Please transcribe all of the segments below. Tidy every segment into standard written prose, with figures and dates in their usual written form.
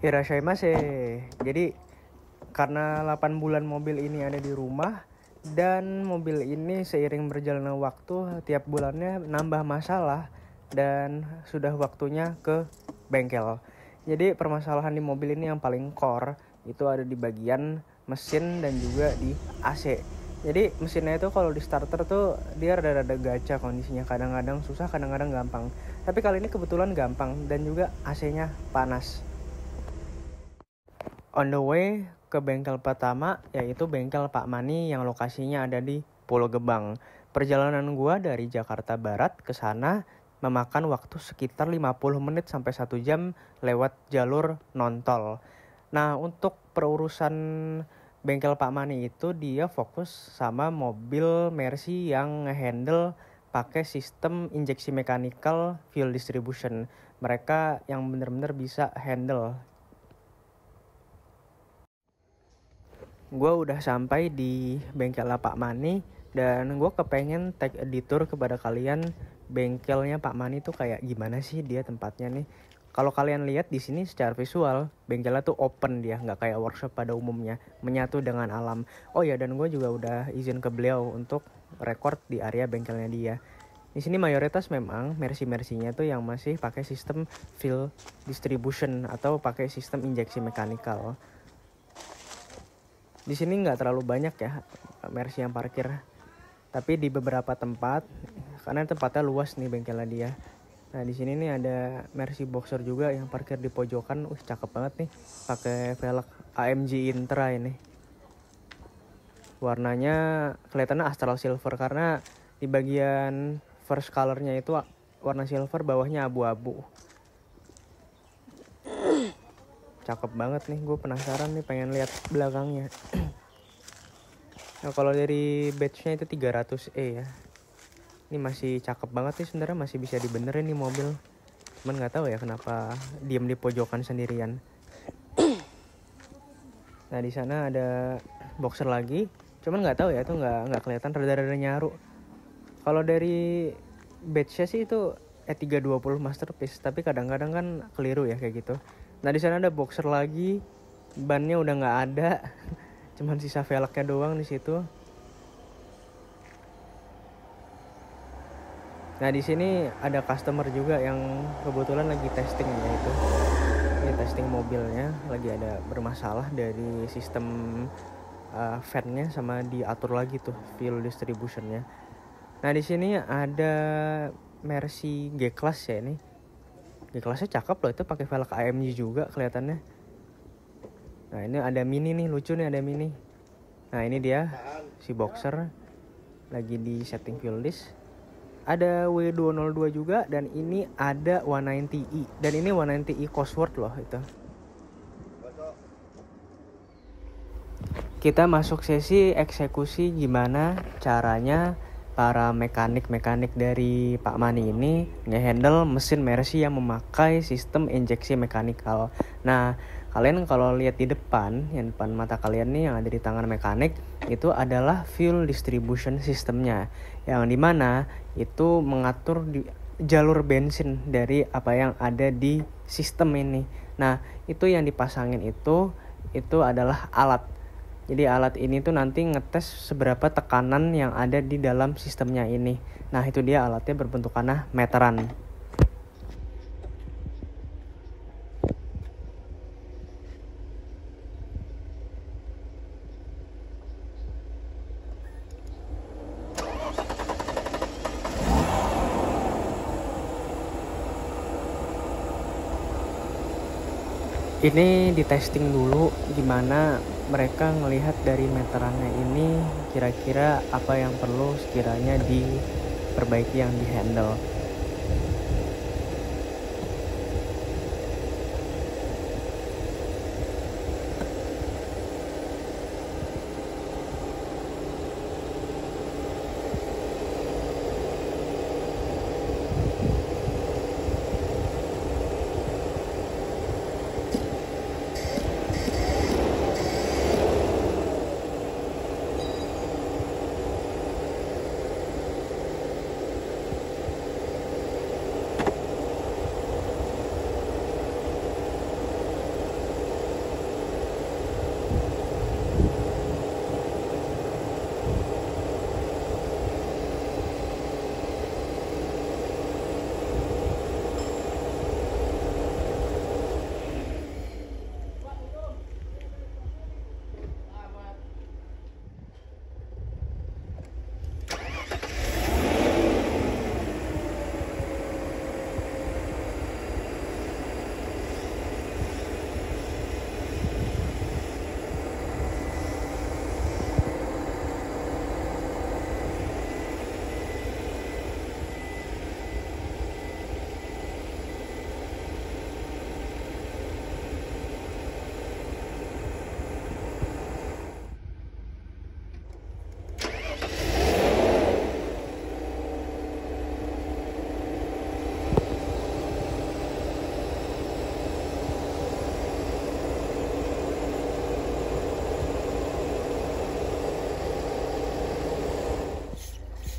Irashaimase. Jadi karena 8 bulan mobil ini ada di rumah dan mobil ini seiring berjalannya waktu tiap bulannya nambah masalah dan sudah waktunya ke bengkel. Jadi permasalahan di mobil ini yang paling core itu ada di bagian mesin dan juga di AC. Jadi mesinnya itu kalau di starter tuh dia rada-rada gacha kondisinya, kadang-kadang susah, kadang-kadang gampang. Tapi kali ini kebetulan gampang dan juga AC-nya panas. On the way ke bengkel pertama yaitu bengkel Pak Mani yang lokasinya ada di Pulau Gebang. Perjalanan gua dari Jakarta Barat ke sana memakan waktu sekitar 50 menit sampai 1 jam lewat jalur non-tol. Nah, untuk perurusan bengkel Pak Mani itu dia fokus sama mobil Mercy yang ngehandle pakai sistem injeksi mechanical fuel distribution. Mereka yang benar-benar bisa handle. Gue udah sampai di bengkel Pak Mani dan gue kepengen take a detour kepada kalian bengkelnya Pak Mani tuh kayak gimana sih dia tempatnya nih. Kalau kalian lihat di sini secara visual bengkelnya tuh open, dia nggak kayak workshop pada umumnya, menyatu dengan alam. Oh ya, dan gue juga udah izin ke beliau untuk record di area bengkelnya dia. Di sini mayoritas memang Mercy-Mercy-nya tuh yang masih pakai sistem fuel distribution atau pakai sistem injeksi mechanical. Di sini nggak terlalu banyak ya Mercy yang parkir, tapi di beberapa tempat karena tempatnya luas nih bengkelnya dia. Nah di sini nih ada Mercy Boxer juga yang parkir di pojokan. Cakep banget nih, pakai velg AMG Intra ini. Warnanya kelihatannya Astral Silver karena di bagian first colornya itu warna silver, bawahnya abu-abu. Cakep banget nih, gue penasaran nih pengen lihat belakangnya. Nah kalau dari batch-nya itu 300E ya. Ini masih cakep banget nih sebenarnya, masih bisa dibenerin nih mobil. Cuman nggak tahu ya kenapa diem di pojokan sendirian. Nah di sana ada boxer lagi, cuman nggak tahu ya itu nggak kelihatan, rada-rada nyaru. Kalau dari batch-nya sih itu E320 Masterpiece, tapi kadang-kadang kan keliru ya kayak gitu. Nah di sana ada boxer lagi, bannya udah nggak ada, cuman sisa velgnya doang di situ. Nah di sini ada customer juga yang kebetulan lagi testing ya itu. Ini testing mobilnya, lagi ada bermasalah dari sistem fan-nya sama diatur lagi tuh fuel distribution-nya. Nah di sini ada Mercy G-Class ya ini. G-Class-nya cakep loh, itu pakai velg AMG juga kelihatannya. Nah ini ada Mini nih, lucu nih ada Mini. Nah ini dia si Boxer lagi di setting fuel disk. Ada W202 juga dan ini ada 190i dan ini 190i Cosworth loh itu. Kita masuk sesi eksekusi gimana caranya para mekanik dari Pak Mani ini ngehandle mesin Mercy yang memakai sistem injeksi mechanical. Nah, kalian kalau lihat di depan, yang depan mata kalian nih yang ada di tangan mekanik, itu adalah fuel distribution sistemnya, yang dimana itu mengatur di jalur bensin dari apa yang ada di sistem ini. Nah, itu yang dipasangin itu adalah alat. Jadi alat ini tuh nanti ngetes seberapa tekanan yang ada di dalam sistemnya ini. Nah itu dia alatnya, berbentukannya meteran. Ini ditesting dulu gimana mereka ngelihat dari meterannya ini kira-kira apa yang perlu sekiranya diperbaiki, yang dihandle.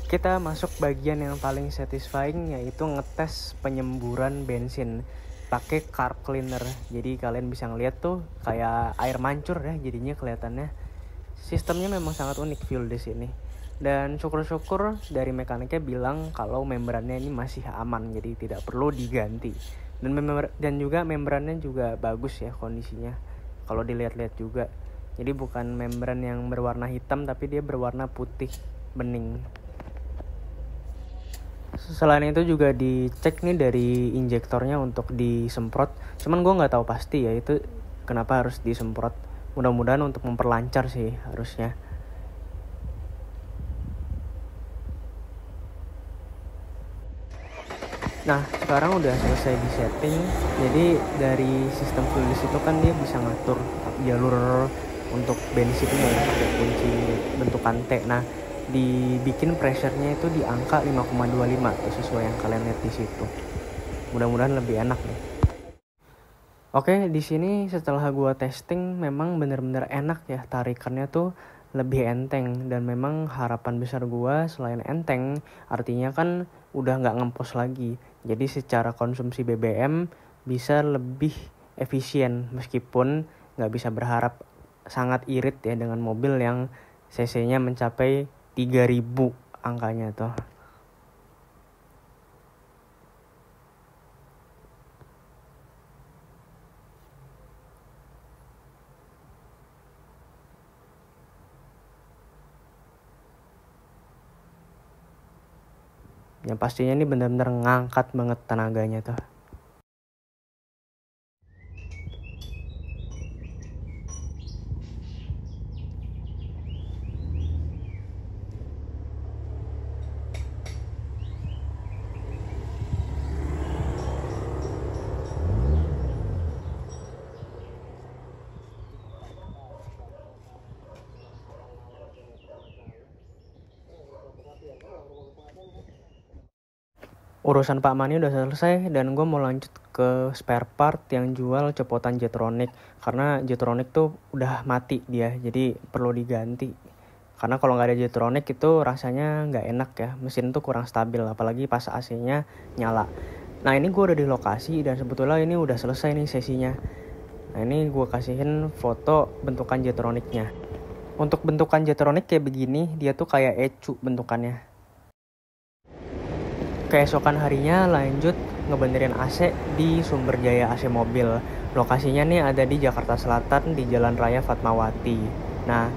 kita masuk bagian yang paling satisfying, yaitu ngetes penyemburan bensin pakai carb cleaner. Jadi kalian bisa ngeliat tuh kayak air mancur ya jadinya kelihatannya. Sistemnya memang sangat unik fuel di sini. Dan syukur-syukur dari mekaniknya bilang kalau membrannya ini masih aman, jadi tidak perlu diganti. Dan juga membrannya juga bagus ya kondisinya. Kalau dilihat-lihat juga. Jadi bukan membran yang berwarna hitam, tapi dia berwarna putih bening. Selain itu juga dicek nih dari injektornya untuk disemprot. Cuman gue nggak tahu pasti ya itu kenapa harus disemprot. Mudah-mudahan untuk memperlancar sih harusnya. Nah, sekarang udah selesai di setting. Jadi dari sistem fluids itu kan dia bisa ngatur jalur untuk bensinnya ya, pakai kunci bentukan T. Nah, dibikin pressure-nya itu di angka 5,25 tuh sesuai yang kalian lihat di situ. Mudah-mudahan lebih enak nih. Oke, di sini setelah gua testing memang bener-bener enak ya, tarikannya tuh lebih enteng. Dan memang harapan besar gua selain enteng, artinya kan udah nggak ngempos lagi. Jadi secara konsumsi BBM bisa lebih efisien, meskipun nggak bisa berharap sangat irit ya dengan mobil yang cc-nya mencapai 3000 angkanya tuh. Yang pastinya ini benar-benar ngangkat banget tenaganya tuh. Urusan Pak Mani udah selesai dan gue mau lanjut ke spare part yang jual copotan Jetronic. Karena Jetronic tuh udah mati dia, jadi perlu diganti. Karena kalau nggak ada Jetronic itu rasanya nggak enak ya, mesin tuh kurang stabil, apalagi pas AC-nya nyala. Nah ini gue udah di lokasi dan sebetulnya ini udah selesai nih sesinya. Nah ini gue kasihin foto bentukan Jetronicnya. Untuk bentukan Jetronic kayak begini, dia tuh kayak ecu bentukannya. Keesokan harinya lanjut ngebenerin AC di Sumber Jaya AC Mobil. Lokasinya nih ada di Jakarta Selatan di Jalan Raya Fatmawati. Nah,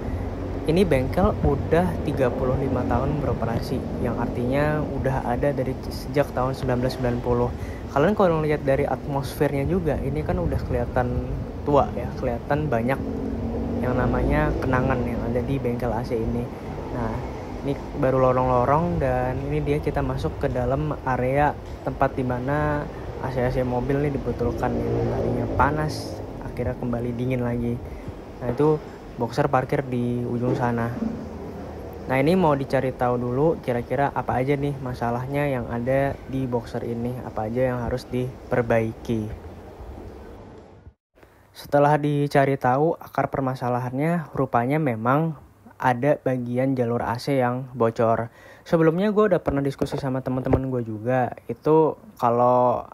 ini bengkel udah 35 tahun beroperasi, yang artinya udah ada dari sejak tahun 1990. Kalian kalau lihat dari atmosfernya juga, ini kan udah kelihatan tua ya, kelihatan banyak yang namanya kenangan yang ada di bengkel AC ini. Nah, ini baru lorong-lorong dan ini dia kita masuk ke dalam area tempat dimana AC-AC mobil nih dibetulkan, yang tadinya panas akhirnya kembali dingin lagi. Nah itu boxer parkir di ujung sana. Nah ini mau dicari tahu dulu kira-kira apa aja nih masalahnya yang ada di boxer ini, apa aja yang harus diperbaiki. Setelah dicari tahu akar permasalahannya, rupanya memang ada bagian jalur AC yang bocor. Sebelumnya gue udah pernah diskusi sama teman-teman gue juga. Itu kalau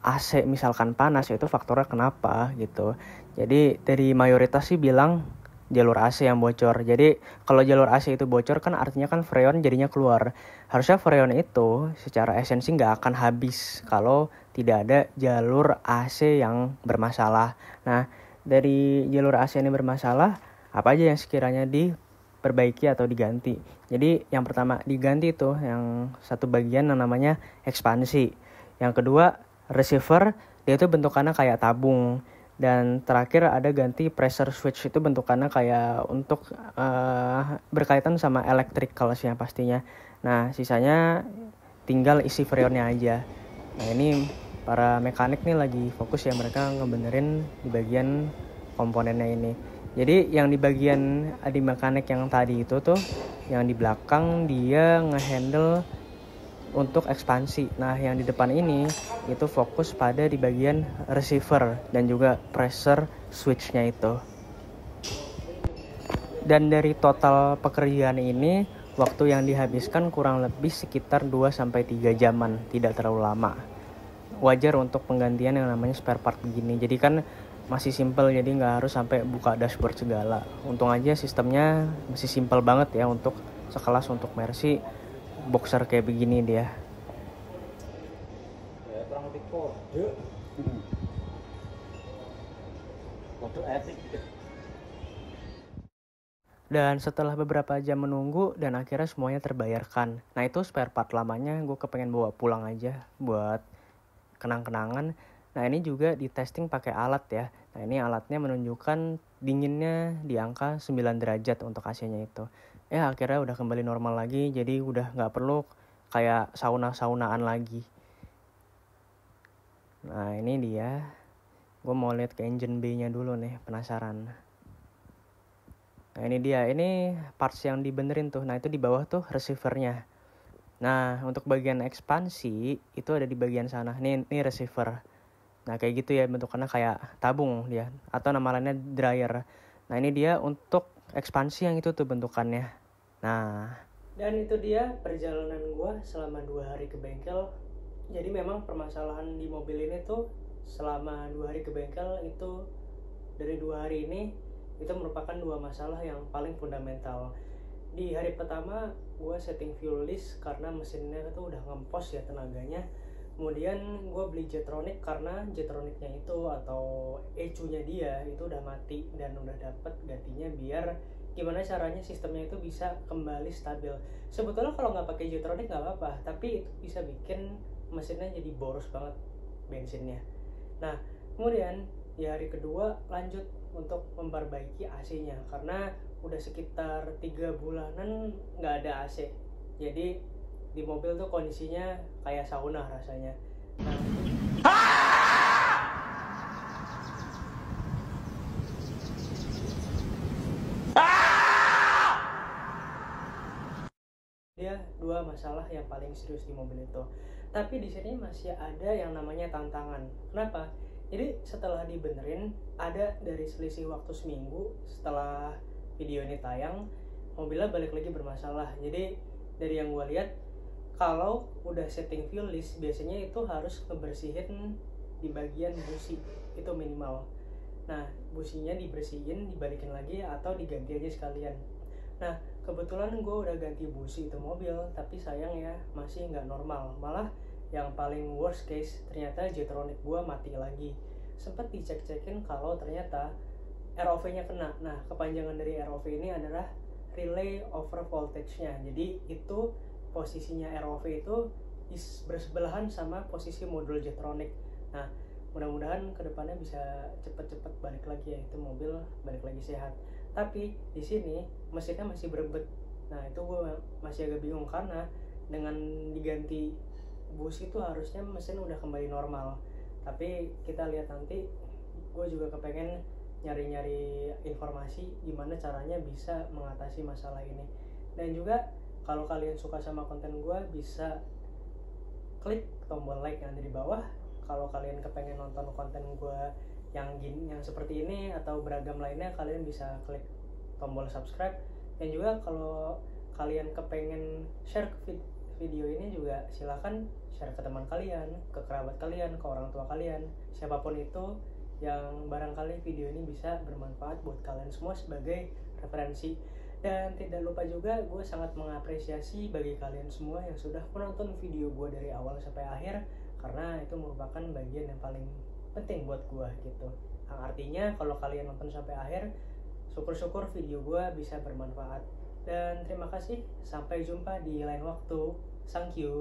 AC misalkan panas itu faktornya kenapa gitu. Jadi dari mayoritas sih bilang jalur AC yang bocor. Jadi kalau jalur AC itu bocor kan artinya kan freon jadinya keluar. Harusnya freon itu secara esensi nggak akan habis kalau tidak ada jalur AC yang bermasalah. Nah dari jalur AC ini bermasalah, apa aja yang sekiranya diperbaiki atau diganti. Jadi yang pertama diganti itu yang satu bagian yang namanya ekspansi. Yang kedua receiver, dia itu bentukannya kayak tabung. Dan terakhir ada ganti pressure switch, itu bentukannya kayak untuk berkaitan sama electrical sih pastinya. Nah sisanya tinggal isi freonnya aja. Nah ini para mekanik nih lagi fokus ya, mereka ngebenerin di bagian komponennya ini. Jadi yang di bagian di mekanik yang tadi itu tuh, yang di belakang dia ngehandle untuk ekspansi. Nah yang di depan ini itu fokus pada di bagian receiver dan juga pressure switchnya itu. Dan dari total pekerjaan ini Waktu yang dihabiskan kurang lebih sekitar 2-3 jaman, tidak terlalu lama. Wajar untuk penggantian yang namanya spare part begini. Jadi kan masih simple, jadi nggak harus sampai buka dashboard segala. Untung aja sistemnya masih simple banget ya untuk sekelas untuk Mercy boxer kayak begini dia. Ya, kurang lebih kode. Kode etik. Dan setelah beberapa jam menunggu dan akhirnya semuanya terbayarkan. Nah itu spare part lamanya gue kepengen bawa pulang aja buat kenang-kenangan. Nah ini juga di testing pakai alat ya. Nah ini alatnya menunjukkan dinginnya di angka 9 derajat untuk AC-nya itu. Akhirnya udah kembali normal lagi, jadi udah nggak perlu kayak sauna-saunaan lagi. Nah ini dia. Gue mau lihat ke engine bay-nya dulu nih, penasaran. Nah ini dia, ini parts yang dibenerin tuh. Nah itu di bawah tuh receivernya. Nah untuk bagian ekspansi itu ada di bagian sana. Ini receiver. Nah kayak gitu ya bentukannya kayak tabung dia. Atau nama lainnya dryer. Nah ini dia untuk ekspansi yang itu tuh bentukannya. Nah dan itu dia perjalanan gue selama 2 hari ke bengkel. Jadi memang permasalahan di mobil ini tuh selama 2 hari ke bengkel itu, dari 2 hari ini itu merupakan 2 masalah yang paling fundamental. Di hari pertama gue setting fuel list karena mesinnya tuh udah ngempos ya tenaganya. Kemudian gue beli Jetronic karena Jetronicnya itu atau ECU-nya dia itu udah mati dan udah dapet gantinya biar gimana caranya sistemnya itu bisa kembali stabil. Sebetulnya kalau nggak pakai Jetronic nggak apa-apa, tapi itu bisa bikin mesinnya jadi boros banget bensinnya. Nah kemudian di hari kedua lanjut untuk memperbaiki AC-nya karena udah sekitar 3 bulanan nggak ada AC. Jadi di mobil tuh kondisinya kayak sauna rasanya. Dia 2 masalah yang paling serius di mobil itu. Tapi di sini masih ada yang namanya tantangan. Kenapa? Jadi setelah dibenerin, ada dari selisih waktu seminggu setelah video ini tayang, mobilnya balik lagi bermasalah. Jadi dari yang gue lihat, kalau udah setting fuel list, biasanya itu harus ngebersihin di bagian busi, itu minimal. Nah, businya dibersihin, dibalikin lagi atau diganti aja sekalian. Nah, kebetulan gue udah ganti busi itu mobil, tapi sayang ya masih nggak normal. Malah yang paling worst case ternyata Jetronic gue mati lagi. Sempet dicek-cekin kalau ternyata ROV-nya kena. Nah kepanjangan dari ROV ini adalah relay over voltage-nya. Jadi itu posisinya ROV itu bersebelahan sama posisi modul Jetronic. Nah mudah-mudahan kedepannya bisa cepet-cepet balik lagi ya, itu mobil balik lagi sehat. Tapi di sini mesinnya masih berebet. Nah itu gue masih agak bingung karena dengan diganti bus itu harusnya mesin udah kembali normal. Tapi kita lihat nanti. Gue juga kepengen nyari-nyari informasi gimana caranya bisa mengatasi masalah ini. Dan juga kalau kalian suka sama konten gue, bisa klik tombol like yang ada di bawah. Kalau kalian kepengen nonton konten gue yang seperti ini atau beragam lainnya, kalian bisa klik tombol subscribe. Dan juga kalau kalian kepengen share video ini juga silakan share ke teman kalian, ke kerabat kalian, ke orang tua kalian, siapapun itu yang barangkali video ini bisa bermanfaat buat kalian semua sebagai referensi. Dan tidak lupa juga, gue sangat mengapresiasi bagi kalian semua yang sudah menonton video gue dari awal sampai akhir, karena itu merupakan bagian yang paling penting buat gue gitu. Yang artinya kalau kalian nonton sampai akhir, syukur-syukur video gue bisa bermanfaat. Dan terima kasih, sampai jumpa di lain waktu. Thank you.